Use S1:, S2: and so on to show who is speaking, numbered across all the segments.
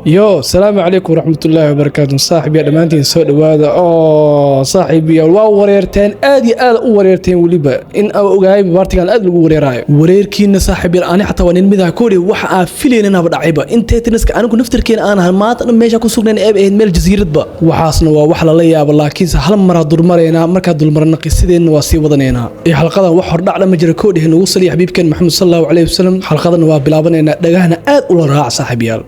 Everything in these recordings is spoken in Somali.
S1: يو السلام عليكم ورحمة الله وبركاته. صاحبي دمانتين سو دوادا صاحبي waa wareerteen aad iyo aad u wareerteen waliba in ogaay bartigan aad lagu wareerayo wareerkiina saaxiibil aan xataa waan midda koori waxa aan fileynaa dhacayba intee tiniska anigu naftirkeen aan maanta meesha ku sugnaan ee meel jasiiradba waxaasna waa wax la yaabo laakiin hal mar dulmareena marka dulmarna qisadeena waa sii wadaneena ee xalqadan wax hor dhac lama jira koodhi nagu saliy xabiibkeen maxamed sallallahu alayhi wasallam xalqadan waa bilaabanayna dhagahna aad u la raac saaxiibayaal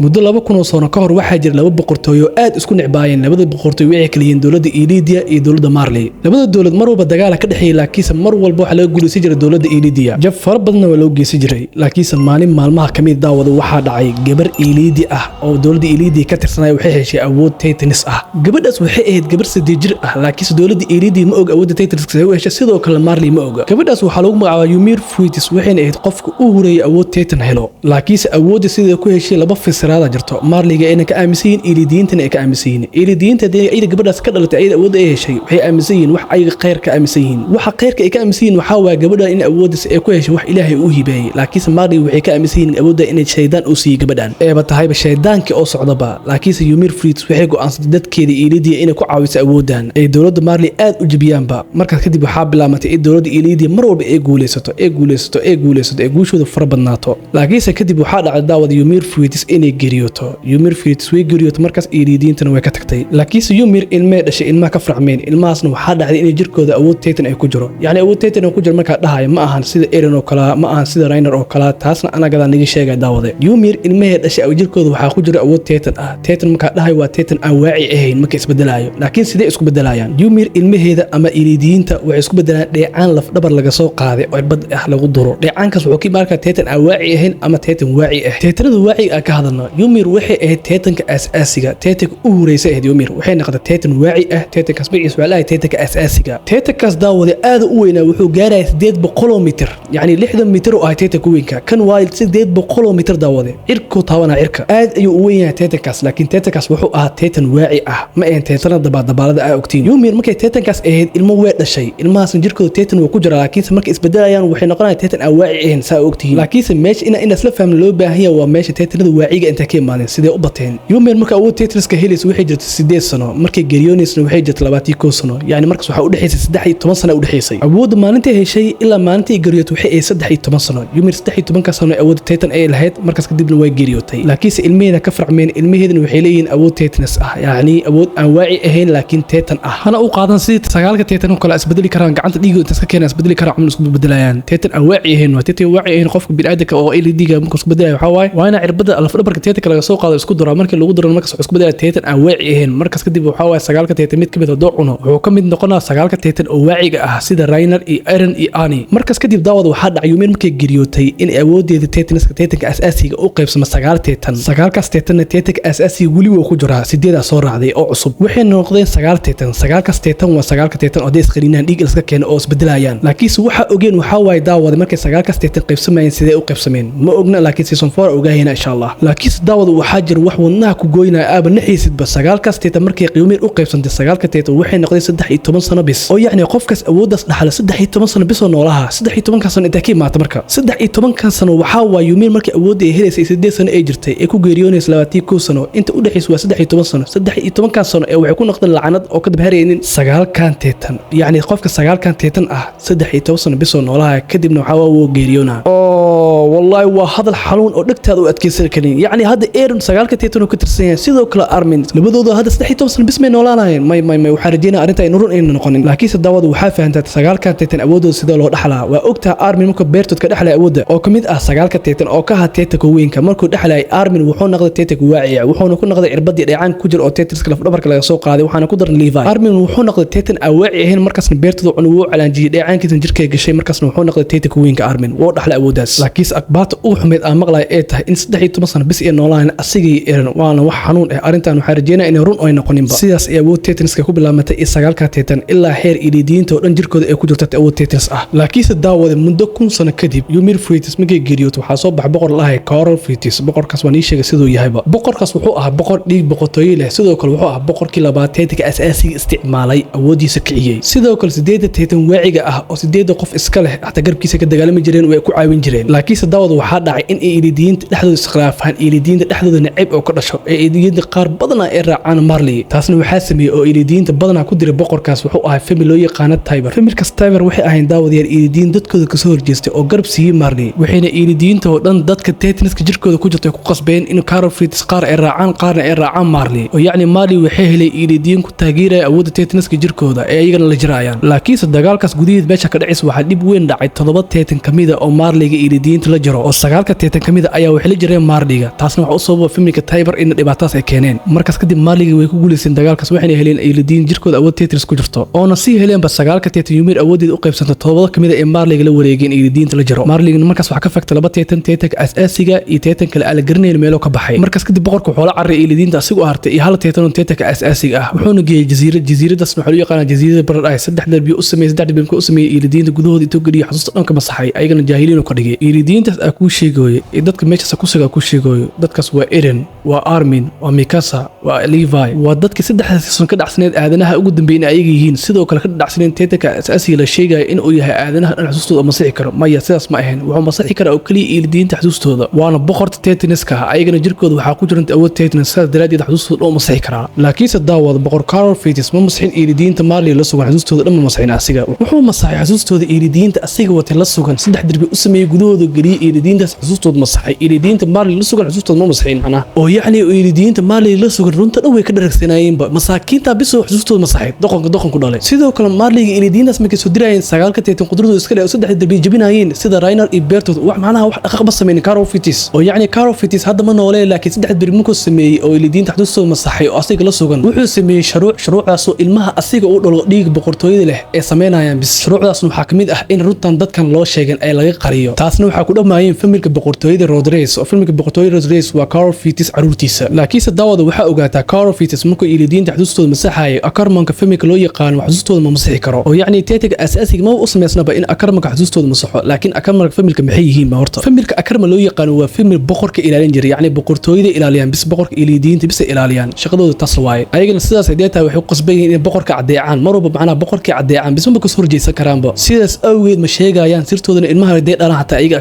S1: muddo 2,000 sano ka hor waxaa jira laba boqortooyo aad isku nicbaayeen labada boqortooyo waxay kala yihiin dawladda Ilidia iyo dawladda Marley labada dawlad mar walba dagaal ka dhaxeeyay laakiin mar walba waxa laga guulaysan jiray dawladda Ilidia jab far badan waa loo geeysan jiray laakiin maalin maalmaha kamid daawada waxaa dhacay gabar Ilidia ah oo dawladda Ilidia ka tirsanay waxay heshay awood Titanis ah gabadhaas waxay ahayd gabar 8 jir ah laakiin dawladda Ilidia ma og awoodda Titanis ay u heshay sidoo kale Marley ma og gabadhaas waxaa lagu magacaabaa Ymir Fruitis waxayna ahayd qofka u horeeyay awood Titan helo laakiin awoodda sida ku heshay laba fisraad jirto Marleyga inay ka aaminsan Ilidiintana ay ka aaminsan Ilidiinta ay gabadhaas ka dhalatay ay awood ay heshay waxay aaminsan wax ay qeyr ka aaminsan waxa qeyrka ay ka aaminsan waxa waa gabadha in awoodis ay ku heshay wax Ilaahay uu hibeeyay laakiin Marley waxay ka aaminsan awoodda in shaydaan uu sii gabadhan eeba tahayba shaydaanka oo socdaba laakiin Ymir Fruitis waxay go'aansatay dadkeeda Ilidia inay ku caawiso awoodan ay dawladda Marley aad u jibiyaanba markaas kadib waxa bilaabantay in dawladda Ilidia mar walba ay guulaysato guushooda far badnaato laakiin kadib waxa dhacay daawada Ymir Fruitis inay geriyoto Ymir Fruitis way geriyoto markaas Ilidiintana way ka tagtay laakiin Ymir ilmay dhashay ilmaha ka farxmeen ilmahaasna waxa dhacday in jirkooda awood Titan ay ku jiro yani awood Titan ay ku jiro marka dhahay ma ahan sida Eren oo kala ma ahan sida Rainer oo kala taasna anaga naga sheegay daawada Ymir ilmay dhashay awood jirkooda waxa ku jiro awood Titan ah Titan marka dhahay waa Titan aan waaci ahayn marka isbedelayo laakiin sidee isku bedelayaan Ymir ilmaheeda ama Ilidiinta waxay isku bedelaan dheecaan laf dhabar laga soo qaaday oo bad ah lagu duro dheecaankaas wuxuu ka markaa Titan aan waaci ahayn ama Titan waaci ah Titanada waaci ah ka hadalna Ymir waxay ahayd Titanka asaasiga Titanka u horeysay ahayd Ymir waxay noqotay Titan waaci ah Titankaas biciis waa lahayd Titanka asaasiga Titankaas daawada aad u weynaa wuxuu gaaray 800 mitir yani 60 mitir oo ah Titanka weynka kan waa 800 mitir daawada cirku taawana cirka aad ayuu u weyn yahay Titankaas laakiin Titankaas wuxuu ahaa Titan waaci ah ma ahan Titan dabaalada ay ogtiin Ymir markay Titankaas ahayd ilmo way dhashay ilmahaas jirkooda Titan uu ku jira laakiin markay isbedelayaan waxay noqonayaan Titan aan waaci ahayn saa ogtiin laakiin meesha in isla fahmin loo baahan yahay waa meesha Titanada waaciga inta ka imaadeen sidee u bateen Ymir marka awood Titanis-ka helaysa waxay jirtay 8 sano markay Gerionisna waxay jirtay 21 sano yani markaas waxa u dhaxaysay 13 sano u dhaxaysay awood maalintii heshay ilaa maalintii Geriot waxay ay 13 sano Ymir 13 sano awood Titan ay lahayd markaas kadibna way Geriotay laakiin ilmaheeda ka farcmeen ilmaheedana waxay leeyihiin awood Titanis ah yani awood aan waaci ahayn laakiin Titan ah hana u qaadan sidii sagaalka Titan kala isbedeli karaan gacanta dhiigo inta iska keenay isbedeli karaan cumul isku bedelayaan Titan aan waaci ahayn waa Titan waaci ahayn qofka bini'aadamka oo Ilidiga markuu isku bedelayo waxa waa ina cirbada alaf dhabarka Titanka laga soo qaado isku daro markii lagu daro markaas isku bedelayo Titan aan waaci ahayn markaas kadib waxa waa sagaalka Titan mid kamid ah doocuno wuxuu kamid noqonaa sagaalka Titan oo waaciga ah sida Rainer iyo Eren iyo Annie markaas kadib daawada waxa dhacay Ymir markay Geriotay in awoodeeda Titanka asaasiga u qaybsamo sagaal Titan sagaalkaas Titan Titanka asaasiga wali waa ku jira 8 soo raacday oo cusub waxay noqdeen sagaal Titan sagaalkaas Titan waa sagaalka Titan oo deesqaliinaan dhiig iska keenay oo isbedelayaan laakiin waxa ogeen waxa waay daawada markay sagaalkaas Titan qaybsamayeen sidee u qaybsameen ma ogna laakiin season 4 ogaayna insha Allah laakiin daawada waxa jir wax wadnaha ku gooynaa aaba naxiisidba sagaalkaas Titan markay Ymir u qaybsantay sagaalka Titan waxay noqdeen 13 sano bis oo yani qofkaas awoodaas dhaxla 13 sano bis oo noolaha 13 sano inta ka imaata marka 13 sano waxa waa Ymir markay awood ay helaysay 8 sano ay jirtay ee ku geeriyoonaysa 21 sano inta u dhaxaysay waa 13 sano 13 sano ee waxay ku noqdeen lacanad oo ka dibharaynin sagaalkan Titan yani qofka sagaalkan Titan ah 13 sano bis oo noolaha kadibna waxa waa geeriyoona wallahi waa hadal xanuun oo dhagtaada u adkeysan karin yani hadda Eren sagaalka Titan oo ka tirsan yahay sidoo kale Armin labadooda hadda 13 sano bis may noolaanayeen may waxa rajeynaa arinta in run ay noqonin laakiin daawada waxa fahantaa sagaalka Titan awoodooda sida loo dhaxlaa waa ogtaa Armin marka beertood ka dhaxlay awoodda oo kamid ah sagaalka Titan oo ka had Titanka weynka markuu dhaxlay Armin wuxuu noqday Titanka waaciga wuxuuna ku noqday cirbadii dheecaan ku jira oo Titanska laf dhabarka laga soo qaaday waxaana ku daran Levi Armin wuxuu noqday Titan waaci ahayn markaasna beertooda cunuu calaanjiyay dheecaankiisa jirka gashay markaasna wuxuu noqday Titanka weynka Armin wuu dhaxlay awooddaas laakiin akbaat uu xumeed aan maqlay ee tahay in 13 sano bis ee noolaan asigii Eren waana wax xanuun ah arintan waxa rajeynaa in run ay noqoninba sidaas ay awood Titanis-ka ku bilaabantay ee sagaalka Titan ilaa heer Ilidiinta oo dhan jirkooda ay ku jirto awood Titanis ah laakiin daawada muddo 1000 sano kadib Ymir Fruitis markay Geriot waxa soo bax boqor lahay Karol Fruitis boqorkaas waan ii sheegay sidoo yahayba boqorkaas wuxuu ahaa boqor dhiig boqortooyo leh sidoo kale wuxuu ahaa boqorkii labaad Titanka asaasiga isticmaalay awoodiisa kiciyay sidoo kale 8 Titan waaciga ah oo 8 qof iska leh hata garbkiisa ka dagaalami jireen way ku caawin jireen laakiin daawada waxaa dhacay in Iridiyiinta dhexdooda iskhilaafaan Iridiyiinta dhexdooda nacayb oo ka dhasho Iridiyiinta qaar badan ay raacaan Marley taasna waxaa sameeyay oo Iridiyiinta badan ku diray boqorkaas wuxuu ahaa family loo yaqaan Tiber familkaas Tiber waxay ahayn daawadayaal Iridiyiin dadkooda ka soo horjeestay oo garab siiyay Marley waxayna Iridiyiinta oo dhan dadka Tetaniska jirkooda ku jirtay ku qasbeen in Carofritis qaar ay raacaan qaarna ay raacaan Marley oo yacni Marley waxay helay Iridiyiin ku taageeraya awoodda Tetaniska jirkooda ee ayagana la jirayaan laakiinse dagaalkaas gudihiisa meesha ka dhacaysa waxaa dib weyn dhacay 7 Tetan kamida oo Marleyga Iridiyiinta la jiro oo 9 Tetan kamida ayaa waxay la jireen Marleyga taasna waxa u sababa familka Tiber in dhibaataas ay keeneen markaas kadib Marleyga way ku guuleysteen dagaalkaas waxayna heleen Iridiyiin jirkooda awood Tetris ku jirto oo nasi heleen ba 9 Tetan Ymir awoodeed u qaybsantay 7 kamida ee Marleyga la wareegeen Iridiyiinta la jiro Marleyga markaas waxa ka fagtay 2 Tetan Tetanka asaasiga iyo Tetan kale ala garneen meelo ka baxay markaas kadib boqorku wuxuu la carray Iridiyiinta asigu hartay iyo 1 Tetan oo Tetanka asaasiga ah wuxuuna geeyay jasiiradaas waxa loo yaqaan jasiirada Baradhaya 3 darbi u sameeyay 3 darbi u sameeyay Iridiyiinta gudahooda intuu galiyo xasuusta dhanka masaxay ayagana jaahiliin ka dhigay Iridiyiintaas ay ku sheegooyay ee dadka meeshaas ku suga ku sheegooyo dadkaas waa Eren waa Armin waa Mikasa waa Levi waa dadkii saddexdaas sano ka dhacsaneed aadanaha ugu dambeeyay ayaga yihiin sidoo kale ka dhacsaneed Tetanka asaasiga la sheegay in uu yahay aadanaha dhan xasuustooda masixi karo maya sidaas ma ahayn wuxuu masixi kara oo kaliya Iridiyiinta xasuustooda waana boqorta Tetaniska ayagana jirkooda waxa ku jiranta awood Tetan sidaas daraadeed xasuustooda oo masixi kara laakiinse daawad boqor Carofritis ma masixin Iridiyiinta Marley la sugan xasuustooda dhan ma masixin asiga wuxuu masixay xasuustooda Iridiyiinta asiga wata la sugan 3 darbi u sameeyay gudahooda galiyay Iridiyiintaas xasuustooda masixay Iridiyiinta Marley la sugan xasuustooda ma masixin macna oo yacni Iridiyiinta Marley la sugan runta dhan way ka dharagsanayeenba masaakiinta bisoo xasuustooda masixay doqonku dhalay sidoo kale Marleyga Iridiyiintaas markay soo dirayeen 9 Tetan qudradooda iska dhigay 3 darbi jabinayeen sida Rainer iyo Bertolt wax macnaha wax dhaqaq ba sameeyay Carofritis oo yacni Carofritis hadda ma noolee laakiin 3 darbi markuu sameeyay oo Iridiyiinta xasuustooda masixay oo asiga la sugan wuxuu sameeyay shuruucdaas oo ilmaha asiga u dhalo dhiig boqortooyada leh ee sameynayaan bis shuruucdaas waxa kamid ah in runtan dadkan loo sheegan ay laga qariyo taasna waxa ku dhamaayeen familka boqortooyada Rodriguez oo familka boqortooyada Rodriguez waa Carofritis caruurtiisa laakiinse daawada waxa ogaataa Carofritis markuu Iridiyiinta xasuustooda masaxay Akarmanka familka loo yaqaan xasuustooda ma masixi karo oo yacni Tetanka asaasiga ma u sameysnaba in Akarmanka xasuustooda masaxo laakiin Akarmanka familka maxay yihiin ba horta familka Akarman loo yaqaan waa famil boqorka ilaalin jiray yacni boqortooyada ilaaliyaan bis boqorka Iridiyiinta bis ilaaliyaan shaqadooda taas waay ayagana sidaas ay deetaa waxay qasbayeen in boqorka cadeecaan marba macnaha boqorka cadeecaan bis ma ka soo horjeesan karaanba sidaas awgeed ma sheegayaan sirtoodana ilmaha ay deedhaan hatta ayaga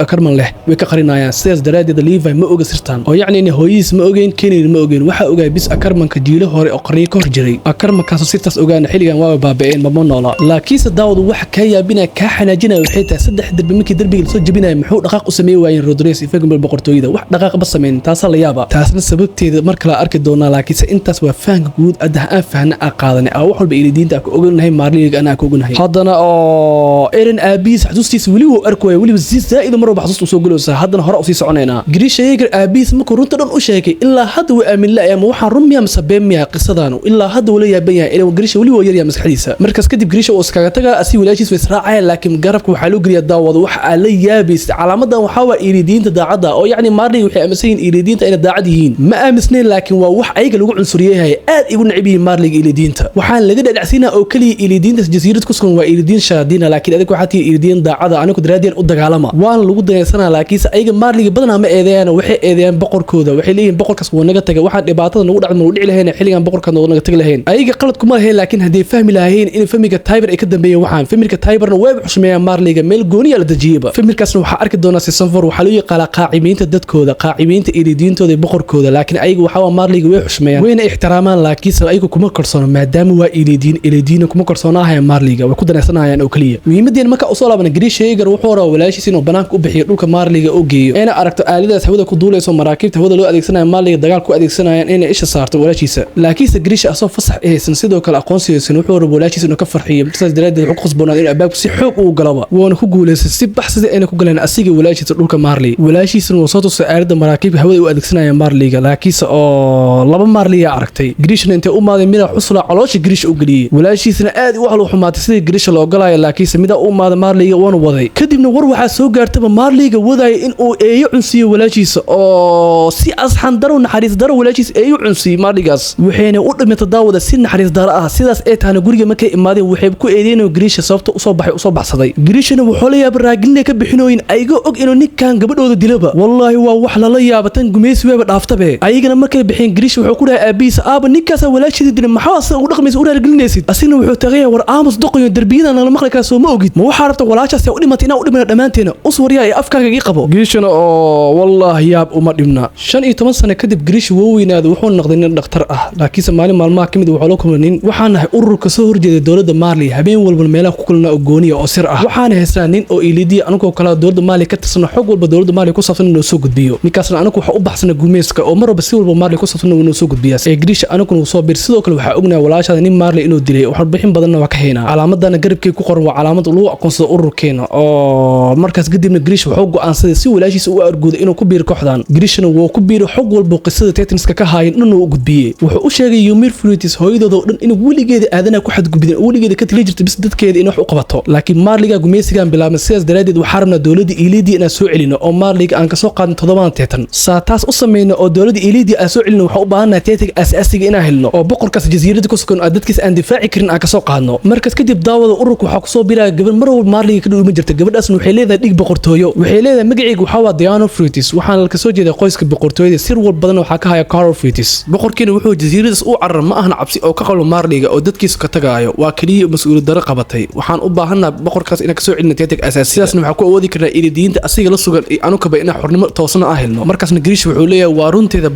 S1: Akarman leh way ka qarinayaan sidaas daraadeed Levi ma oga sirtaan oo yacni in hooyis ma ogeen Kenin ma ogeen waxa ogaay bis Akarmanka jiilo hore oo qarniyo ka hor jiray Akarmankaas sirtaas ogaan xiligan waa baaba'een ma noola laakiinse daawadu wax ka yaabina ka xanaajinay waxay tahay 3 darbi markii darbiga la soo jabinay muxuu dhaqaaq u sameeyay waayeen Rodriguez iyo familka boqortooyada wax dhaqaaq ba sameeyeen taas la yaaba taasna sababteeda marka la arki doona laakiinse intaas waa fahanka guud aan fahna qaadanay wax walba Iridiyiinta ku ognahay Marleyga ana ku ognahay haddana oo Eren Abiis xasuustiisa wali uu arkayo wali si zaid mar walba xasuustu soo galoosa haddana hore u sii soconeena Grishayeger Abiis markuu runta dhan u sheegay ilaa hadda waa aamin la ama waxaan rumiya masabeemiya qisadan ilaa hadda wala yaaban yahay Eren Grisha wali waa yar maskaxdiisa markaas kadib Grisha oo iskaga taga asi walaashiis way israacay laakiin garabka waxa loo galiya daawado wax la yaabis calaamadan waxa waa Iridiyiinta daacada oo yacni Marley waxay aaminsan Iridiyiinta inay daacad yihiin ma aaminsneen laakiin waa wax ayaga lagu cunsuriyahay aad igu nacibiin Marleyga Iridiyiinta waxaan laga dhacsiinaa oo kaliya Iridiyiinta jasiirad ku sugan waa Iridiyiin shaadina laakiin adiga waxa tii Iridiyiin daacada anigu daraadeen u dagaalama waan lagu daysanaa laakiin ayaga Marleyga badanaa ma eedeeyaan waxay eedeeyaan boqorkooda waxay leeyihiin boqorkaas waa naga tagay waxa dhibaatada nagu dhacday ma dhici lahayn xiligan boqorka naga tagi lahayn ayaga qalad kuma lahayn laakiin hadii fahmi lahayn in familka Tiber ay ka dambeeyeen waxaan familka Tiberna way xushmeeyaan Marleyga meel gooniya la dajiyaba familkaasna waxa arki doonaa si sanfar waxa loo yaqaan qaacimiinta dadkooda qaacimiinta Iridiyiintooda boqorkooda laakiin ayaga waxa waa Marleyga way xushmeeyaan wayna ixtiraamaan laakiin ayagu kuma kalsoono maadaama waa Iridiyiin kuma kalsoonahay Marleyga way ku danaysanayaan oo kaliya muhiimadeen marka soo laabana Grishayeger wuxuu rabaa walaashiis inuu banaanka u bixiyo dhulka Marleyga oo geeyo ayna aragto aaladaas hawada ku duulayso maraakiibta hawada loo adeegsanayo Marleyga dagaal ku adeegsanayaan inay isha saarto walaashiisa laakiinse Grisha asoo fasax ahaysan sidoo kale aqoonsigiisa wuxuu rabaa walaashiis inuu ka farxiyo markaas daraadeed wuxuu qasbanaad in abaabku si xoog u galaba woona ku guuleysay si baxsada inay ku galeen asiga walaashiisa dhulka Marley walaashiisna uu soo tusay aalada maraakiibta hawada u adeegsanayaan Marleyga laakiinse oo laba Marley aragtay Grishna intee u maaday mid xusla caloosha Grish u galiyay walaashiisna aad u wax xumaatay sidii Grish loo galay laakiinse mid u maaday Marleyga woona waday kadibna war waxa soo gaartay Marleyga waday in uu eeyo cunsiyo walaashiisa oo si asxan daro naxariis daro walaashiisa eeyo cunsiyo Marleygaas waxayna u dhimatay daawada si naxariis daro ah sidaas ay taana guriga markay imaadeen waxay ku eedeeyeen Grish sababta u soo baxsaday Grishna wuxuu la yaab raagin ka bixinooyin ayaga og inuu ninkan gabadhooda dilaba wallahi waa wax la yaabatan gumeys weeba dhaaftabe ayagana markay bixin Grish wuxuu ku dhahay Abiis aaba ninkaas walaashiisa dilay maxaa ugu dhaqmaysa u raargelinaysid asina wuxuu tagay war aamus doqoyo darbiyada la maqlay ka soo ma ogid ma waxa rabta walaashaas u dhimatay inaa u dhiman dhamaanteena us waryaa ee afkaaga ii qabo giriishana oo wallahi yaab uma dhibna 15 sano kadib giriish wuu weynaaday wuxuu noqday nin dhakhtar ah laakiinse maalin maalmaha kamid waxaa loo kulmay nin waxaan nahay ururka soo horjeeda dowladda Mali habeen walba meelaha ku kulana oo gooniya oo sir ah waxaan haystaa nin oo ilidii anagoo kala dowladda Mali ka tirsan xog walba dowladda Mali ku saabsan inuu soo gudbiyo ninkaasna anagu waxa u baxsan guumeyska oo marba si walba Mali ku saabsan inuu soo gudbiyo ee giriish anagu soo bir sidoo kale waxa ognahay walaashada nin Mali inuu dilay waxa bixin badanna waa ka heynaa calaamadana garabkii ku qoran waa calaamad lagu aqoonsado ururkeena oo markaas kadibna giriish wuxuu go'aansaday si walaashiisa u arguday inuu ku biiro kooxdan giriishna wuu ku biiro xog walba qisada Tetanska ka haayeen inuu u gudbiyay wuxuu u sheegay Yumir Fruitis hooyadooda oo dhan inuu weligeeda aadana ku xadgudbin weligeeda ka tali jirtay bis dadkeeda inuu wax u qabato laakiin Marliga gumeysigan bilaabay sidaas daraadeed waxa rabna dowladda Ilidi inaan soo celino oo Marliga aan ka soo qaadno 7 Tetan saataas u sameeyno oo dowladda Ilidi aan soo celino waxa u baahanaa Tetan asaasiga inaan helno oo boqorkaas jasiirada ku sugan dadkiis aan difaaci karin aan ka soo qaadno markaas kadib daawada ururku waxa ku soo biraa gabar mar walba Marliga ka dhulma jirta gabadhaasna waxay leedahay dhig boqortooyo waxay leedahay magaceedu waxa waa Diana Fruitis waxaan ka soo jeedaa qoyska boqortooyada sir walba badan waxa ka haya Carl Fruitis boqorkiina wuxuu jasiiradaas u carar ma ahna cabsi oo ka qalo Marliga oo dadkiisa ka tagaayo waa kaliya mas'uul dara qabatay waxaan u baahanaa boqorkaas inaan ka soo celino Tetan asaasiyaasna waxa ku awoodi karnaa ilidiinta asiga la sugan aanu ka bayna xornimo toosna ah helno markaasna giriish wuxuu leeyahay waa runteeda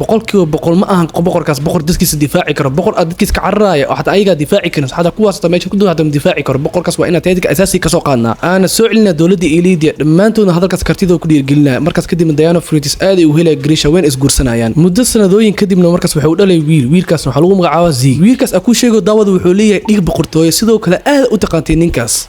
S1: boqol ma ahan boqorkaas boqor dadkiisa difaaci karo boqor dadkiisa ka cararaya oo xataa ayaga difaaci karin xataa kuwaas meesha ku dooda difaaci karo boqorkaas waa inaa Tetan asaasiga ka soo qaadnaa ana soo celina dowladda Ilidia dhamaantoodna hadalkaas kartida ku dhiirgelinaa markaas kadib Diana Fruitis aad ay u helay giriish weyn isguursanayaan muddo sanadooyin kadibna markaas waxa uu dhalay wiilkaas waxa lagu magacaabaa Zig wiilkaas aku sheego daawada wuxuu leeyahay dhig boqortooyo sidoo kale aad u taqaantay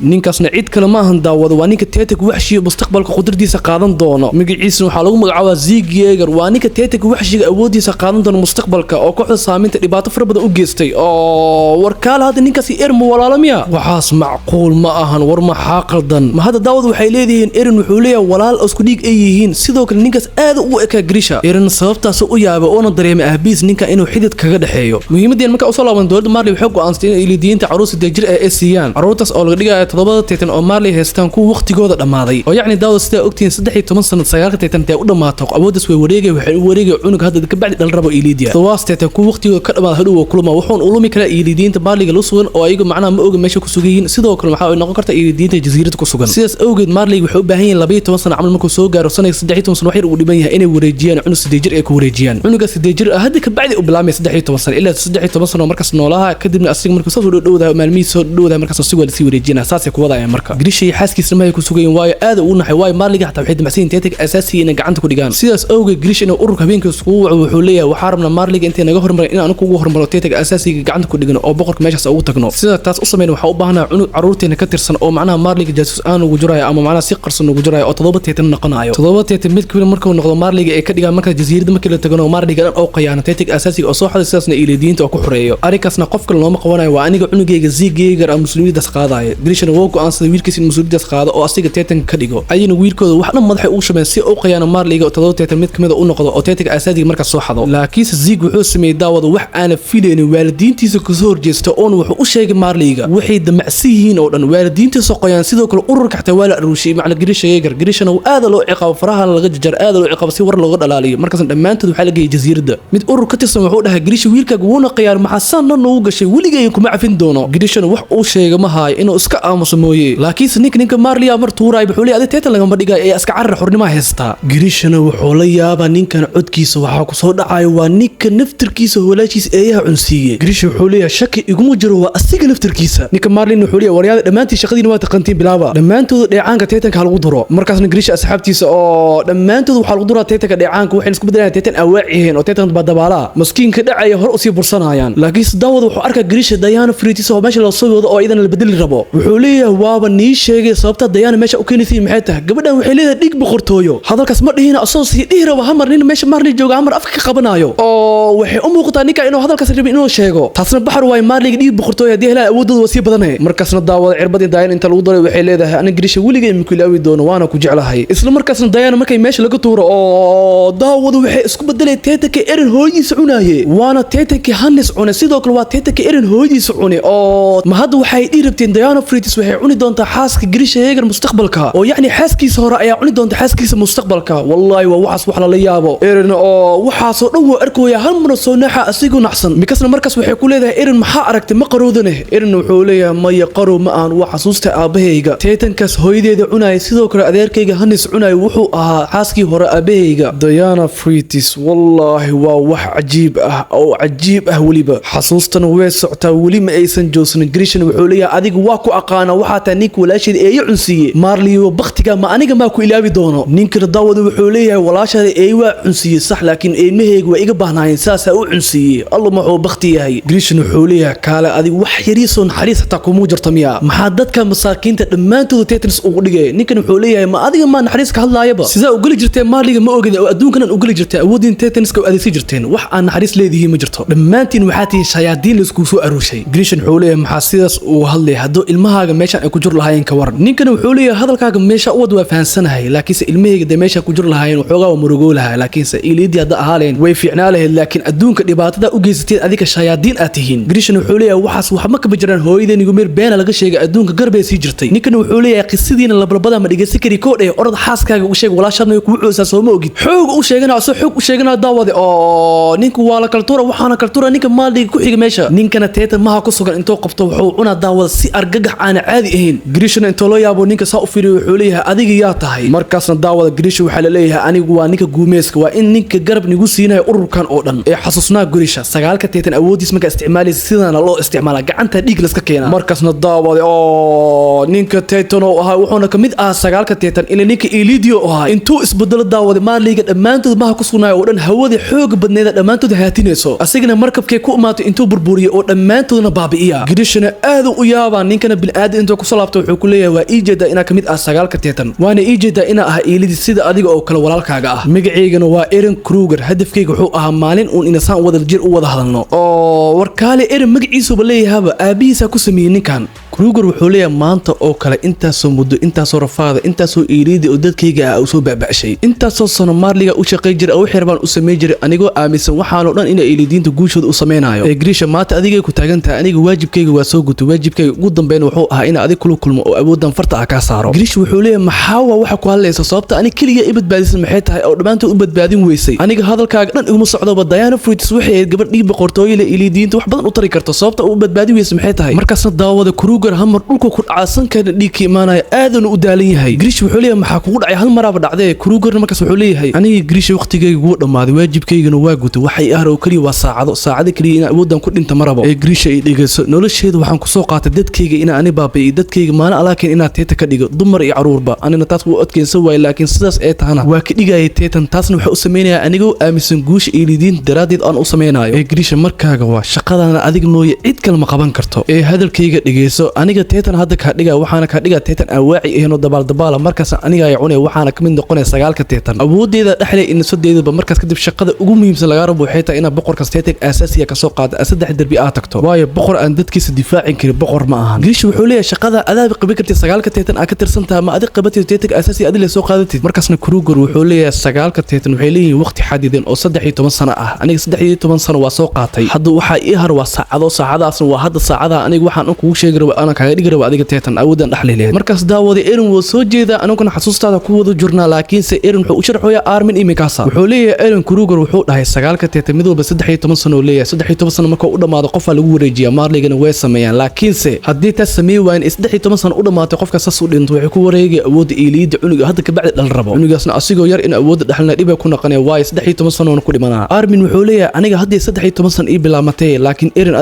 S1: ninkaasna cid kale ma ahan daawada waa ninka Tetan waxshi mustaqbalka qudradiisa qaadan doono magaciisa waxa lagu magacaabaa Zig Yeager waa ninka Tetan waxshiga awoodiisa qaadan doono mustaqbalka oo kooxda saameynta dhibaato fara badan u geystay oo warkaal hada ninkaasi ermo walaalamiya waxaas macquul ma ahan war ma xaqaldan ma hada daawada waxay leeyihiin erin wuxuu leeyahay walaal isku dhig ay yihiin sidoo kale ninkaas aad u eka grisha erin sababtaas u yaabay oo dareemay ahbiis ninka inuu xidid kaga dhaxeeyo muhiimadeen marka u soo laaban dowladda Mali waxay go'aansatay in ilidiinta caruus dajir ay siiyaan caruurtaas oo laga dhigayo 7 Tetan oo Mali haystaan ku waqtigooda dhamaaday oo yacni daawada sida ogtiin 13 sano 9 Tetan ay u dhamaato awoodas way waxay u wareegay cunug hadda ka bacdi dhal rabo Ilidia 7 Tetan ku waqtigooda ka dhamaad hadhow kulma wuxuu u lumi kara ilidiinta Maliga la sugan oo ayagu macnaha ma oga meesha ku sugan sidoo kale waxa ay noqon kartaa ilidiinta jasiirada ku sugan sidaas awgeed Mali waxay u baahan yihiin 12 sano camal markuu soo gaaro sanad 13 sano waxay u dhiban yahay inay wareejiyaan cunug 8 jir ay ku wareejiyaan cunuga 8 jir hadda ka bacdi u bilaamay 13 sano ilaa 13 sano markaas noolaha kadibna asiga markuu soo dhowdaa maalmihiisa soo dhowdaa markaas si wada si wareejina saas ay ku wadayaan marka giriish iyo xaaskiisna ma ay ku sugan waayo aad u naxay waayo Marliga xataa waxay damacsiin Tetan asaasi inay gacanta ku dhigaan sidaas awgeed giriish inuu ururka habeenkiisa ugu wuxuu leeyahay waxa rabna Marliga intee naga hormaray in aan kugu hormaro Tetan asaasiga gacanta ku dhigano oo boqorka meeshaas ugu tagno sida taas u sameeyay waxa u baahnaa cunug caruurteena ka tirsan oo macnaha Marliga jaasuus aan ugu jirayo ama macnaha si qarsan ugu jirayo oo 7 Tetan noqonayo 7 Tetan mid kale markuu noqdo Marliga ay ka dhigaan marka jasiirada markii la tagano Marliga oo qayaano Tetan asaasiga oo soo xaday sidaasna ilidiinta oo ku xoreeyo arikaasna qof kale looma qabanayo waa aniga cunugeyga Zig Yeager ama muslimiinta qaadaya giriishna wuu go'aansaday wiilkiisa in muslimiinta qaado oo asiga Tetan ka dhigo ayina wiilkooda wax dhan madaxay u shameen si uu qayaano Marliga 7 Tetan mid kamid u noqdo oo Tetan asaasiga marka soo xado laakiin Zig wuxuu sameeyay daawada wax aan filaynin waalidiintiisa ku soo horjeesto oo wuxuu u sheegay Marliga waxay damacsiyiin oo dhan waalidiintiisa qoyaan sidoo kale ururka xataa waa la aruushay macna giriish Yeager giriishna uu aad loo ciqaabo faraha laga jajar aad loo ciqaabo si war looga dhalaaliyo markaas dhamaantood waxa la geeyay jasiirada mid urur ka tirsan wuxuu dhahay giriish wiilkaaga wuuna qiyaan maxasan noo gashay weligeey kuma cafin doono giriishna wax uu sheegay ma haay inuu iska aamuso mooyee laakiin ninka Marliga mar tuuray wuxuu leeyahay Tetan laga ma dhigay ee iska carrar xornimo haysta giriishna wuxuu la yaabaa ninkan codkiisa waxa ku soo dhacayo waa ninka naftirkiisa walaashiis eeyaha cunsiye giriish wuxuu leeyahay shaki iguma jiro waa asiga naftirkiisa ninka Marliga wuxuu leeyahay waryaada dhamaantii shaqadiina waa taqantiin bilaaba dhamaantood dheecaanka Tetanka lagu duro markaasna giriish asxaabtiisa oo dhamaantood waxa lagu duraa Tetanka dheecaanka waxay isku bedelayaan Tetan awaacihiin oo Tetan badabala maskiinka dhacaya hor u sii bursanayaan laakiin daawada wuxuu arkaa giriish Diana Fruitis oo meesha la soo wado oo idan la bedeli rabo wuxuu leeyahay waaba nii sheegay sababta Diana meesha u keenisay maxay tahay gabadhan waxay leedahay dhig boqortooyo hadalkaas ma dhihina asoo si dhihiraba hamar nin meesha Marliga jooga hamar afka ka qabanayo oo waxay u muuqataa ninka inuu hadalkaas rabay inuu sheego taasna baxar way Marliga dhig boqortooyo hadii helaa awoodooda wasii badanay markaasna daawada cirbadii Diana inta lagu daray waxay leedahay ana giriish weligeey ma kulaawi doono waana ku jeclahay isla markaasna Diana markay meesha laga tuuro oo daawada waxay isku bedelay Tetanka erin hooyadiisa cunaaye waana Tetanka Hannes cunay sidoo kale waa Tetanka erin hooyadiisa cunay oo ma hadda waxay dhirabteen Diana Fruitis waxay cuni doontaa xaaska giriish Yeager mustaqbalka oo yacni xaaskiisa hore ayaa cuni doonta xaaskiisa mustaqbalka wallahi waa waxaas wax la yaabo erin oo waxaas oo dhan waa arkooya hal mar soo naxa asigu naxsan mikasna markaas waxay ku leedahay erin maxaa aragtay ma qaroodane erin wuxuu leeyahay ma yaqaro ma aan wax xasuusta aabahayga Tetankaas hooyadeeda cunay sidoo kale hore adeerkayga hanis cunay wuxuu ahaa xaaskii hore aabahayga Diana Fritis wallahi waa wax cajiib ah oo cajiib ah waliba xasuustan way socotaa wali ma aysan joogsan Grisham wuxuu leeyahay adigu waa ku aqaana waxa taa ninka walaashada ee cunsiye Marley baqtiga ma aniga ma ku ilaabi doono ninka daawada wuxuu leeyahay walaashada ee waa cunsiye sax laakiin ilmahayga waa iga baahnaayeen saasa u cunsiye Allah ma uu baqti yahay Grisham wuxuu leeyahay kaale adigu wax yariisoon xariis xataa kuma jirto miya maxaa dadka masaakiinta dhamaantood Tetris ugu dhigay ninkan wuxuu leeyahay ma adiga ma naxariis ka hadlaayaba sida u gali jirtay Marley ma ogid oo adduunkan u gali jirtay awoodin Tetris ka adeegsi jirteen wax aan naxariis leedahay ma jirto dhamaantiin waxa tii shayaadiin la isku soo aruushay Grisham wuxuu leeyahay maxaa sidaas uu hadlay hadoo ilmahaaga meesha ay ku jir lahaayeen ka waran ninkan wuxuu leeyahay hadalkaaga meesha u wada fahansanahay laakiin ilmahayga meesha ku jir lahaayeen wuxuu waa murugo lahaa laakiin iliidi hadda ahaaleen way fiicnaa lahayd laakiin adduunka dhibaatada u geysatay adiga shayaadiin aad tihiin Grisham wuxuu leeyahay waxaas wax ma ka jiraan hooyadeen igu meer been laga sheegay adduunka garbay sii jirtay ninkan wuxuu leeyahay qisadiina labalabada ma dhigeysan kari koodhay orod xaaskaaga u sheeg walaashadna ku coosaa soo ma ogid xoog u sheegana asoo xoog u sheegana daawada oo ninku waa la kaltuura waxaana kaltuura ninka Marley ku xiga meesha ninkana teeta maha ku sugan intoo qabto wuxuu cuna daawada si argagax aan caadi ahayn Grisham intoo loo yaabo ninka saa u fiiriyo wuxuu leeyahay adiga yaa tahay markaasna daawada Grisham waxa la leeyahay anigu waa ninka guumeeska waa in ninka garab nigu siinayo ururkan oo dhan ee xasuusnaa Grisham sagaalka teetan awoodiis marka isticmaalay sidana loo isticmaala gacanta dhiig la iska keenaa markaasna daawada oo ninka teetan oo ahaa wuxuuna kamid ah sagaalka teetan in ninka Elidio ahaa intuu isbedelo daawada Marleyga dhamaantood maha ku sugnaayo oo dhan hawada xoog badneeda dhamaantood haatinayso asagana markabkay ku imaato intuu burburiyo oo dhamaantoodna baabi'iya Grisham aad u yaabaa ninkana bil'aad intuu ku soo laabto wuxuu ku leeyahay waa ijeeda ina kamid ah sagaalka teetan waana ijeeda ina ah Elidi sida adiga oo kale walaalkaaga ah magaceygana waa Eren Kruger hadafkayga wuxuu ahaa maalin uun inasaan wada jir u wada hadalno oo warkaale Eren magaciisu leeyahay aabihiisa ku sameeyay ninkan Kruger wuxuu leeyahay maanta oo kale intaasoo muddo intaasoo rafaada intaasoo Elidi oo dadkayga ah soo baabashay intaasoo sano Marleyga u shaqay jiray oo xirbaan u sameey jiray anigoo aaminsan waxaan oo dhan in Elidiinta guushooda u sameeynayo Grisham maanta adiga ku taagantaa aniga waajibkayga waa soo guto waajibkayga ugu dambeyn wuxuu ahaa in adiga kula kulmo oo awoodan farta ah ka saaro Grisham wuxuu leeyahay maxaa waxa ku hadlaysa sababta aniga kaliya i badbaadisan maxay tahay oo dhamaantood u badbaadin weysay aniga hadalkaaga dhan iguma socdo Diana Fritis waxay gabadh dhiig boqortooyada Elidiinta wax badan u tari karto sababta uu badbaadin weysay maxay tahay markaasna daawada Kruger hamar dhulku ku dhacsan ka dhiig ka imaanaya aadan u daalan yahay Grisham wuxuu leeyahay maxaa kugu dhacay hal maraba dhacday Kruger markaas wuxuu leeyahay aniga Grisham waqtigayga ugu dhamaaday waajibkaygana waa guto waxay ahro kaliya waa saacado kaliya in awoodan ku dhinta marabo Grisham ay dhigayso nolosheeda waxaan ku soo qaatay dadkayga in aan baabi'ay dadkayga maana alaakin ina teeta ka dhigo dumar iyo caruurba anina taas wuu adkeensan waay laakiin sidaas ay tahana waa ka dhigay teetan taasna waxa uu sameeynaya anigoo aaminsan guush Elidiin daraadeed aan u sameeynayo Grisham markaaga waa shaqadana adiga mooye cid kale ma qaban karto hadalkayga dhigayso aniga teetan hadda ka dhiga waxaana ka dhiga teetan awaaci ahno dabaal markaas aniga ay cunay waxaana kamid noqonay sagaalka teetan awoodeeda dhaxlay in sadeedaba markaas kadib shaqada ugu muhiimsan laga rabo waxay tahay in boqorka teetan asaasiga ka soo qaado saddex darbi ah tagto waayo boqor aan dadkiisa difaacin kari boqor ma ahan Grisham wuxuu leeyahay shaqada adaab qabi kartay sagaalka teetan ka tirsantaa ma adig qabatay teetan asaasi adil soo qaadatay markaasna Kruger wuxuu leeyahay sagaalka teetan waxay leeyihiin waqti xadidan oo 13 sano ah aniga 13 sano waa soo qaatay hadda waxa ii har waa saacadaasna waa hadda saacada aniga waxaan ku sheegi rabo ana kaaga dhigi rabo adiga teetan awoodan dhaxleeyay markaas daawada Eren wuu soo jeeda anaguna xasuustaada ku wada jurnaa laakiin se Eren wuxuu u sharxoyaa Armin imikaasa wuxuu leeyahay Eren Kruger wuxuu dhahay sagaalka teetan mid walba 13 sano leeyahay 13 sano marka uu dhamaado qof lagu wareejiyaa Marleygana way sameeyaan laakiin se haddii taas sameey waan 13 sano u dhamaatay qofka saas u dhinto wuxuu ku wareegay awoodda Elidi cunuga hadda ka bacdi dhal rabo cunugaasna asigoo yar in awoodda dhaxalna dhib ku noqonay way 13 sano ku dhimanaa Armin wuxuu leeyahay aniga hadda 13 sano ii bilaamatay laakiin Eren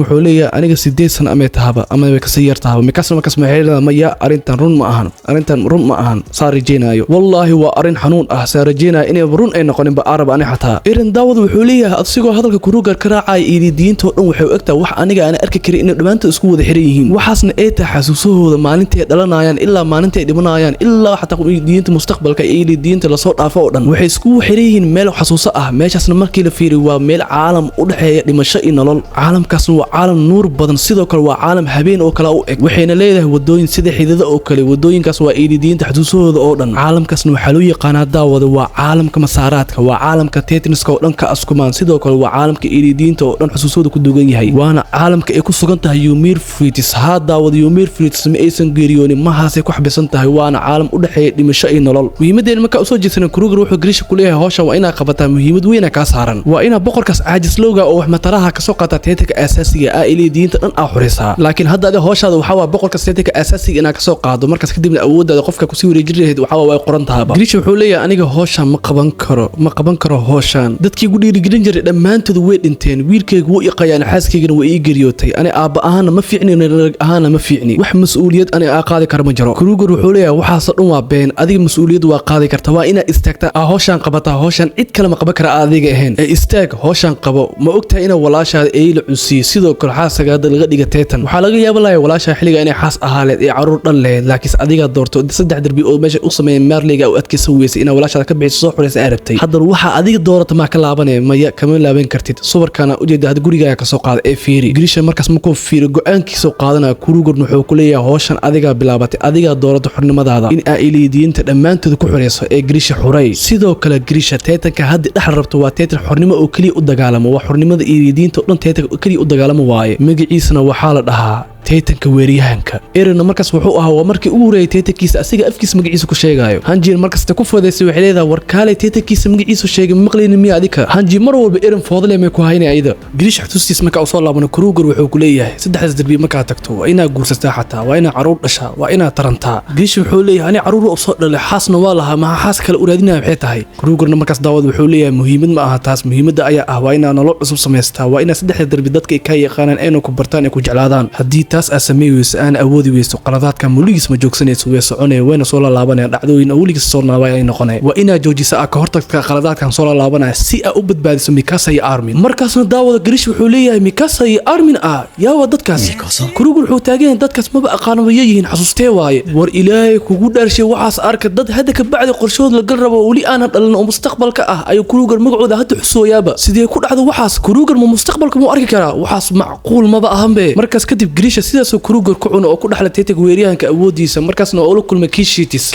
S1: wuxuu leeyahay aniga 8 sano ama tahaba ama way ka sii yartahay markaas maxay ma ya arintan run ma ahan saarajeenayo wallahi waa arin xanuun ah saarajeenayo inay run ay noqonin ba arab ani xataa Eren daawad wuxuu leeyahay asigoo hadalka Kruger ka raacay Elidiinta dhan waxay ogtaa wax aniga aan arki karin in dhamaantood isku wada xiran yihiin waxaasna ay tahay xasuusahooda maalintii dhalanayaan ilaa maalintii dhimanayaan ilaa xataa Elidiinta mustaqbalka Elidiinta la soo dhaafo oo dhan waxay isku xiran yihiin meel xasuuso ah meeshaasna markii la fiiriyo waa meel caalam u dhaxeeya dhimasho iyo nolol caalamkaasna waa caalam nuur badan sidoo kale waa caalam habeen oo kale u eg waxayna leedahay wadooyin sida xididada oo kale wadooyinkaas waa Elidiinta xasuusahooda oo dhan caalamkaasna waxa loo yaqaanaa daawada waa caalamka masaaraadka waa caalamka Tetniska oo dhan ka askumaan sidoo kale waa caalamka Elidiinta oo dhan xasuusahooda ku dugan yahay waana caalamka ay ku sugan tahay Ymir Fritis daawada Ymir Fritis ma aysan geeriyoonin mahaasay ku xabisan tahay waana caalam u dhaxeeya dhimasho iyo nolol muhiimadeena marka soo jeedsan Kruger wuxuu Grisham ku leeyahay hawsha waa inaa qabataa muhiimad weyn ka saaran waa inaa boqorkaas caajis looga oo wax mataraha ka soo qaata teetanka asaasiga ah Elidiinta dhan xurisaa laakiin hadda adi hawshaada waxa waa boqolka teetanka asaasiga inaad ka soo qaado markaas kadibna awooddaada qofka ku sii wareejin lahayd waxa waa qoran tahay Grisha wuxuu leeyahay aniga hawshan ma qaban karo hawshan dadkii ugu dhiirigelin jiray dhamaantood way dhinteen wiilkaygu wuu iqayaan xaaskaygana way ii geeriyootay ani aabba ahaana ma fiicni rag ahaana ma fiicni wax mas'uuliyad ani qaadi karo ma jiro Kruger wuxuu leeyahay waxaas dhan waa been adiga mas'uuliyad waa qaadi kartaa waa inaad istaagtaa hawshan qabataa hawshan cid kale ma qaban kara adiga ahayn istaag hawshan qabo ma ogtahay ina walaashaada ay la cunsiyo sidoo kale xaaskaada laga dhiga teetan waxa laga yaabaa walaasha xiliga inay xaas ahaaleed ee caruur dhan leed laakiin adiga doorto saddex darbi oo meesha u sameeyay Marleyga oo adkaysan weysay ina walaashaada ka bixiso soo xuraysa arabtay hadda waxa adiga doorato ma ka laabanay maya kama laaban kartid subarkana u jeeda had gurigaaga ka soo qaad ee fiiri Grisha markaas ma ku fiiro go'aankiisa qaadana Kruger wuxuu ku leeyahay hawshan adiga bilaabatay adiga doorato xurnimadaada in ay iliidiinta dhamaantood ku xurayso ee Grisha xuray sidoo kale Grisha teetanka hadda dhaxal rabto waa teetan xurnimo oo kaliya u dagaalamo waa xurnimada iliidiinta oo dhan teetanka kaliya u dagaalamo waaye magaciisana waxa la dhahaa teetanka weeriyahanka Eren markaas wuxuu ahaa markii uu horeeyay teetankiisa asiga afkiisa magaciisa ku sheegayo Hanjin markaas ta ku foodeysay waxay leedahay warkaale teetankiisa magaciisa sheegay maqlaynin miya adika Hanjin mar walba Eren foodle ma ku haynay ayda Grisha xusuustiis marka uu soo laabano Kruger wuxuu ku leeyahay saddexdaas darbi marka tagto waa inaad guursataa xataa waa inaad caruur dhashaa waa inaad tarantaa Grisha wuxuu leeyahay ani caruur u soo dhalay xaasna waa lahaa ma xaas kale u raadinaa waxay tahay Kruger markaas daawad wuxuu leeyahay muhiimad ma aha taas muhiimadda ayaa ah waa inaad nolol cusub samaystaa waa inaad saddexda darbi dadka ay ka yaqaanaan ayna ku bartaan ay ku jeclaadaan haddii taas asameeyayso aan awoodi weyso qaladaadka muligiis ma joogsanayso way soconay wayna soo laabanayaan dhacdooyin awligiis soo naabay ay noqonay waa inaad joojisaa ka hortagta qaladaadkan soo laabanaya si aad u badbaadiso Mikasa iyo Armin markaasna daawada Grisha wuxuu leeyahay Mikasa iyo Armin yaa dadkaas Kruger wuxuu taagan dadkaas ma aqaan wayihiin xasuustee waaye war ilaahay kugu dhaarshay waxaas arka dad hadda ka bacdi qorshood la gal rabo wali aan dhalan oo mustaqbalka ay Kruger magacooda hadda xusooyaaba sidee ku dhacdo waxaas Kruger ma mustaqbalka mu arki karaa waxaas macquul ma ahanbe markaas kadib Grisha sidaas Kruger ku cuno oo ku dhaxla teetanka weeriyahanka awoodiisa markaasna oo la kulmay Kishitis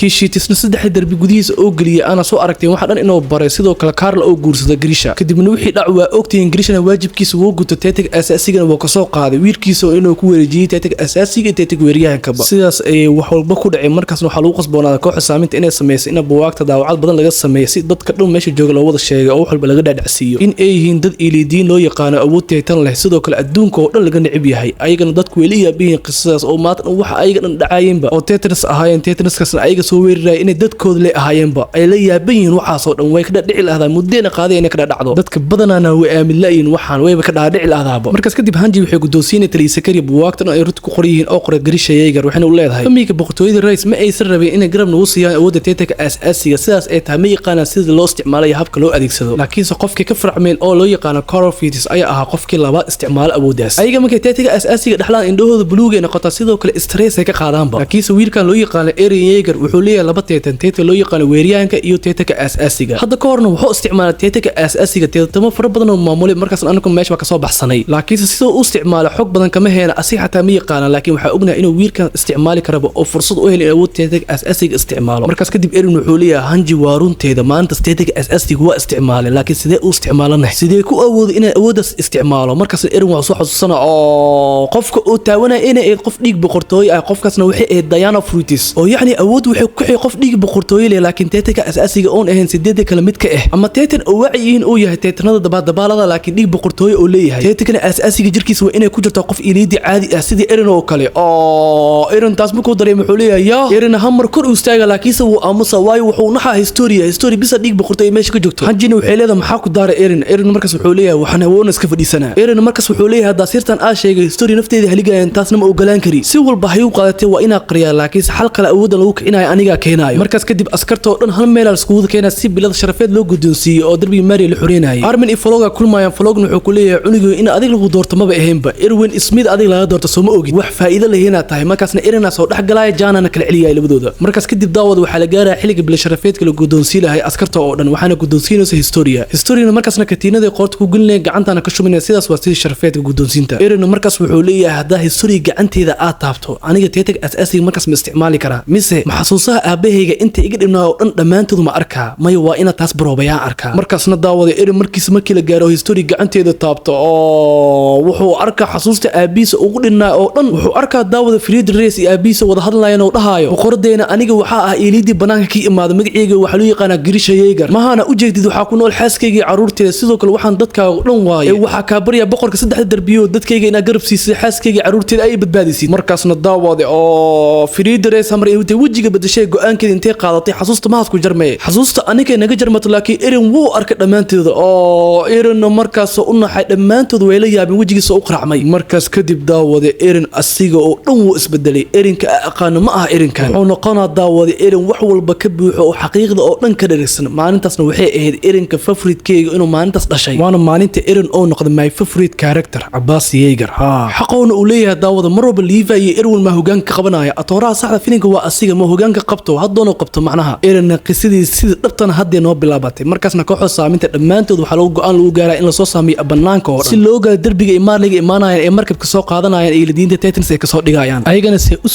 S1: saddex darbi gudihiisa oo galiyay ana soo aragtay waxa dhan inuu baray sidoo kale Carl oo guursada Grisha kadibna wixii dhac waa ogtiin Grishana waajibkiisa uu guto teetanka asaasiga oo ka soo qaaday wiilkiisa inuu ku wareejiyay teetanka asaasiga teetanka weeriyahanka sidaas ay wax walba ku dhacay markaasna waxa lagu qasboonaaday kooxda saaminta inay sameeyso in buugaagta daawacad badan laga sameeyo si dadka dhan meesha jooga loo wada sheegay oo wax walba laga dhaadhacsiiyo in ay yihiin dad iliidiin loo yaqaan awood teetan leh sidoo kale adduunka oo dhan laga necib yahay ayagana dadku weli yaabeen qisadaas oo maanta waxa ayaga dhan dhacaayeenba oo Tetris ahaayeen Tetriskaasna ayaga soo weeraray inay dadkooda le ahaayeenba ay la yaaban yihiin waxaas oo dhan way ka dhici lahayd muddeena qaaday inay ka dhacdo dadka badanaana way aamin laayin waxaan wayba ka dhici lahaydba markaas kadib Hanji waxay gudoonsiinay Talisakari buugaagtan ay runtii ku qoriyeen oo qora Grisha Yeager waxayna u leedahay amiga boqortooyada Rays ma aysan rabeen inay garab nagu siiyaan awoodda teetanka asaasiga sidaas ay tahay ma yaqaanaan sida loo isticmaalayo habka loo adeegsado laakiin qofkii ka farcmeen oo loo yaqaan Corofetus ayaa ahaa qofkii labaad isticmaal awooddaas ayaga markay teetanka asaasiga dhaxlaan indhahooda buluug ay noqotaa sidoo kale stress ay ka qaadaanba laakiin wiilkan loo yaqaan Eren Yeager wuxuu leeyahay laba teetan loo yaqaan weeriyahanka iyo teetanka asaasiga hadda ka horna wuxuu isticmaalay teetanka asaasiga teetamo fara badan oo maamulay markaas anagu meesha ka soo baxsanay laakiin sidoo uu isticmaalay xog badan kama heena asi xataa ma yaqaan laakiin waxa ognahay inuu wiilkan isticmaali karo oo fursad u helay awood teetanka asaasiga isticmaalo markaas kadib Eren wuxuu leeyahay Hanji waa runteeda maanta teetanka asaasiga waa isticmaalay laakiin sidee uu isticmaalanay sidee ku awoodo inay awooddaas isticmaalo markaas Eren waa soo xasuusana oo qofka uu taawanay inay qof dhiig boqortooy ah qofkaasna waxay ahayd Diana Fruitis oo yacni awood waxay ku xigay qof dhiig boqortooy leh laakiin teetanka asaasiga oon ahayn sideed kala mid ka ah ama teetan oo wacyiin uu yahay teetanada dabaalada laakiin dhiig boqortooy oo leeyahay teetanka asaasiga jirkiisa waa inay ku jirto qof iliidi caadi ah sidii Eren oo kale oo Eren taas markuu dareemay wuxuu leeyahay Eren hamar kor u istaaga laakiin uu aamusa waayo wuxuu naxaa history bisa dhiig boqortooy meesha ka joogto Hanjina waxay leedahay maxaa ku daaray Eren markaas wuxuu leeyahay waxaan awoon iska fadhiisanaa Eren markaas wuxuu leeyahay daasirtan aa sheegay history nafteeda haligaan taasna ma ogolaan kari si walba hay u qaadatay waa inaa qariyaa laakiin xal kale awood lagu kicinayo aniga keenayo markaas kadib askarta oo dhan hal meel isku keenay si bilad sharafeed loo guddoonsiiyay oo darbi Mary la xureenayay Armin iyo Floga kulmayaan Flogna wuxuu ku leeyahay cunigu in adiga lagu doorto maba ahaynba Erwin Smith adiga laga doorto soo ma ogid wax faa'iido leeyna tahay markaasna Eren soo dhaxgalay Janana kala celiyay labadooda markaas kadib daawad waxa la gaaray xilliga bilad sharafeedka la guddoonsiilahay askarta oo dhan waxaana guddoonsiinaysa historia markaasna katiinada qoorta ku gelinay gacantana ka shuminay sidaas waa sidii sharafeedka guddoonsiinta Eren markaas wuxuu leeyahay hadaa historia gacanteeda aad taabto aniga teetanka asaasiga markaas ma isticmaali karaa mise maxasuusaha aabahayga inta iga dhibnaa oo dhan dhamaantood ma arkaa maya waa ina taas baroobayaan arkaa markaasna daawada Eren markii la gaaro history gacanteeda taabto oo wuxuu arkaa xasuusta aabiisa ugu dhinaa oo dhan wuxuu arkaa daawada Friedrich Reis iyo aabiisa wada hadlayaan oo dhahayo boqordeena aniga waxa ah iliidi banaanka ka imaado magacayga waxa loo yaqaan Grisha Yeager mahana u jeedid waxa ku nool xaaskayga caruurteeda sidoo kale waxaan dadka dhan waaye waxa ka barya boqorka saddex darbiyo dadkayga ina garab siisay xaaskayga caruur caruurteeda ay badbaadisid markaasna daawade oo Friedrich Samar intay wajiga bedeshay go'aankeeda intay qaadatay xasuusta maasku jarmay xasuusta aniga naga jarmato laakiin Eren wuu arkay dhamaanteeda oo Eren markaas u naxay dhamaantood way la yaabeen wajigiisa u qaracmay markaas kadib daawade Eren asiga oo dhan wuu isbedelay Erenka aqaan ma aha Erenkan wuxuu noqonaa daawade Eren wax walba ka buuxo oo xaqiiqda oo dhan ka dheregsan maalintaasna waxay ahayd Erenka favorite-keyga inuu maalintaas dhashay waana maalinta Eren oo noqday my favorite character Abbas Yeager xaqoona uu leeyahay daawada marwalba Levi iyo Erwin ma hogaanka qabanaya atooraha saxda filinka waa asiga ma hogaanka qabto haddana qabto macnaha Eren qisadii sida dhabtana hadda noo bilaabatay markaasna kooxda saaminta dhamaantood waxa lagu go'aan lagu gaaray in la soo saameeyo banaanka oo si loo gaaro darbiga Marleyga imaanayaan ee markabka soo qaadanayaan ee lidiinta Titans ay ka soo dhigayaan ayagana si u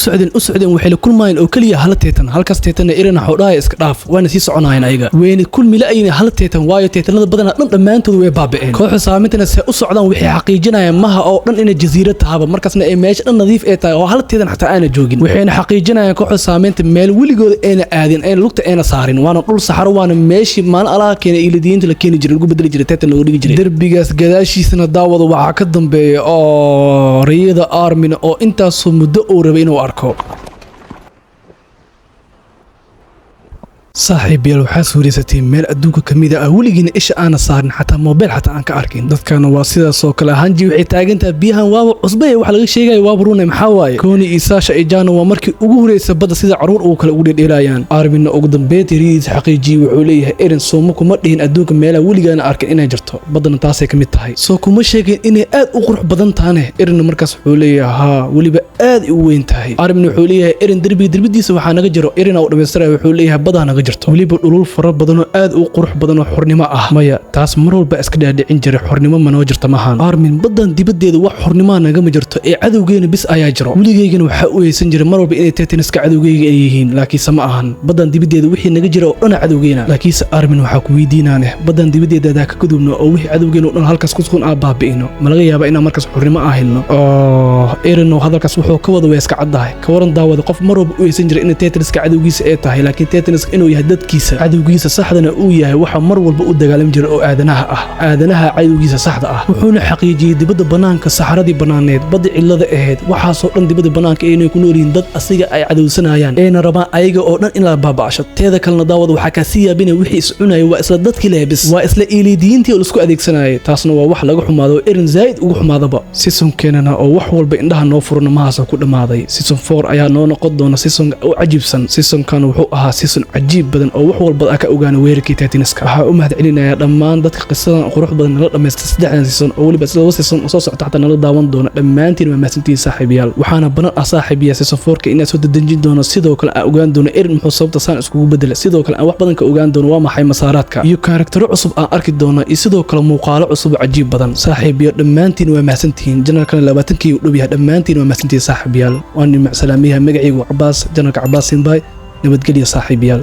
S1: socdeen waxay la kulmayeen oo kaliya hal Titan halkaas Titan Eren xoodhaay iska dhaaf waana si soconayaan ayaga weyn kulmi la ayna hal Titan waayo Titanada badan dhamaantood way baaba'een kooxda saamintana si u socdaan waxay xaqiijinayaan maha oo dhan in jasiirad tahaba markaasna ay meesha dhan nadiif ay tahay oo hal Titan xataa aana joogin waxayna xaqiijinayaan kooxda saaminta meel wiligood ayna aadin ay lugta ayna saarin waana dhul saxaro waana meeshii maal alaha keenay lidiinta la keeni jiray ugu bedeli jiray Titan loo dhigi jiray darbigaas gadaashiisana daawada waxa ka dambeeya oo riyada Armin oo intaas muddo uu rabay inuu arko صاحب يلو حاسوريستي ميل أدوك كميدا أوليجين إيش أنا صارن حتى موبايل حتى أنك أركين دت كانوا واصلة سوكلا هنجي وحتاج أنت بيها واب عصبية وحلقة شيء جاي وابرونا محاواي كوني إيساش إيجانا ومركي أجوري سبدا سيدا عرور أو كلا أولي الإلايان أرمين أقدم بيت ريز حقيقي وعليه إيرن سومك ومرهن أدوك ميل أوليجين أركين إنا جرتو بدنا تاسك متهاي سوكو مشيكين إني آد أقرح بدن تانه إيرن مركز حوليه ها ولي بآد وين تهاي أرمين حوليه إيرن دربي دي سبحانه جرو إيرن أو دبسترا حوليه بدنا waliba dhulul fara badan oo aad u qurux badan oo xornimo ah maya taas mar walba iska dhaadhicin jiray xornimo ma noo jirta maahan Armin badan dibadeeda wax xornimo naga ma jirto ee cadawgeena bis ayaa jiro waligeeyna waxa uu haysan jiray mar walba inay Titaniska cadawgeeyga ay yihiin laakiin sama ahan badan dibadeeda wixii naga jira oo dhan cadawgeena laakiin Armin waxa ku weydiinaanay badan dibadeeda ka gudubno oo wixii cadawgeena oo dhan halkaas ku sugan aan baabi'ino ma laga yaabaa inaan markaas xornimo ah helno Eren oo hadalkaas wuxuu ka wada weeska cadahay ka waran daawada qof mar walba uu haysan jiray in Titaniska cadawgiisa ay tahay laakiin Titaniska inuu yahay dadkiisa cadawgiisa saxdana uu yahay waxa mar walba u dagaalam jiray oo aadanaha cadawgiisa saxda ah wuxuuna xaqiijiyay dibadda banaanka saxaradii banaaneed badda cilada ahayd waxa soo dhan dibadda banaanka inay ku noolin dad asiga ay cadawsanayaan eena rabaan ayaga oo dhan in la baaba'asho teeda kalena daawada waxa ka sii yaabinay wixii iscunay waa isla dadkii leebis waa isla iilidiintii oo isku adeegsanayay taasna waa wax laga xumaado Eren zaid ugu xumaadaba season keenana oo wax walba indhaha noo furna mahaas ku dhamaaday season 4 ayaa noo noqon doona season oo cajiibsan season kan wuxuu ahaa season cajiib badan oo wax walba ka ogaana weerarkii Titaniska waxa u mahadcelinaya dhammaan dadka qisadan qurux badan la dhameystay saddexdan season oo waliba laba season soo socota xataa nala daawan doona dhammaantiin ma maasantiin saaxiibayaal waxaana banan saaxiibayaal season 4 ka inaad soo dadajin doono sidoo kale aan ogaan doono Eren muxuu sababta saan iskugu bedelay sidoo kale aan wax badan ka ogaan doono waa maxay masaaraadka iyo karaktero cusub aan arki doono iyo sidoo kale muuqaalo cusub cajiib badan saaxiibayaal dhammaantiin waa maasantiin janalkan 20kii u dhow yahay dhammaantiin waa maasantiin saaxiibayaal waan salaamiyaha magacaygu Abbas janalka Abbas Sinbay nabadgelyo saaxiibayaal